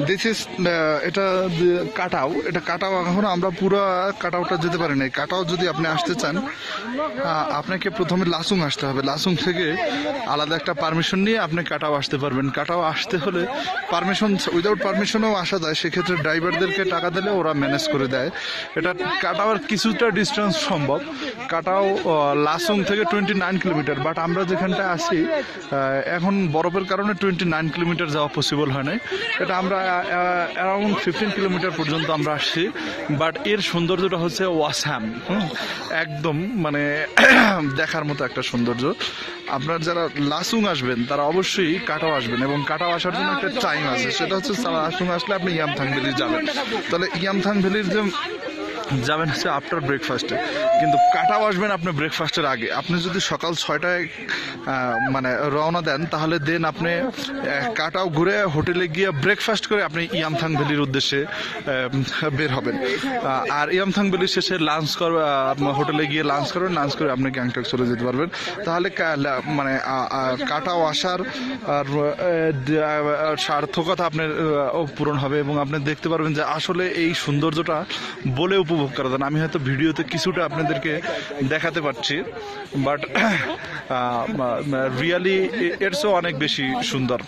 This is এটা কাটাও, এটা কাটাও এখন আমরা পুরো কাটাওটা যেতে পারি না। কাটাও যদি আপনি আসতে চান আপনাকে প্রথমে লাসুং আসতে হবে। লাসুং থেকে আলাদা একটা পারমিশন নিয়ে আপনি কাটাও আসতে পারবেন। কাটাও আসতে হলে পারমিশন, উইদাউট পারমিশনেও আসা যায়, সেক্ষেত্রে ড্রাইভারদেরকে টাকা দিলে ওরা ম্যানেজ করে দেয়। এটা কাটাওয়ার কিছুটা ডিস্টেন্স সম্ভব। কাটাও লাসুং থেকে 29 কিলোমিটার, বাট আমরা যেখানটা আছি এখন বরফের কারণে 29 কিলোমিটার যাওয়া পসিবল হয় না। এটা আমরা অ্যারাউন্ড 15 কিলোমিটার পর্যন্ত আমরা আসছি। বাট এর সৌন্দর্যটা হচ্ছে ওয়াসাম, একদম মানে দেখার মতো একটা সৌন্দর্য। আপনার যারা লাসুং আসবেন তারা অবশ্যই কাটাও আসবেন, এবং কাটাও আসার জন্য একটা টাইম আছে, সেটা হচ্ছে লাসুং আসলে আপনি ইয়ামথাং ভ্যালি যাবেন। তাহলে ইয়ামথাং ভ্যালির যে যাবেন হচ্ছে আফটার ব্রেকফাস্টে, কিন্তু কাটাও আসবেন আপনি ব্রেকফাস্টের আগে। আপনি যদি সকাল 6টায় মানে রওনা দেন, তাহলে দেন আপনি কাটাও ঘুরে হোটেলে গিয়ে ব্রেকফাস্ট করে আপনি ইয়ামথাং ভ্যালির উদ্দেশ্যে বের হবেন। আর ইয়ামথাং ভ্যালির শেষে লাঞ্চ হোটেলে গিয়ে লাঞ্চ করবেন, লাঞ্চ করে আপনি গ্যাংটক চলে যেতে পারবেন। তাহলে মানে কাটাও আসার সার্থকতা আপনার পূরণ হবে, এবং আপনি দেখতে পারবেন যে আসলে এই সৌন্দর্যটা বলে উপভোগ করা যায় না। আমি হয়তো ভিডিওতে কিছুটা আপনাদেরকে দেখাতে পারছি, বাট রিয়ালি এর চেয়েও অনেক বেশি সুন্দর।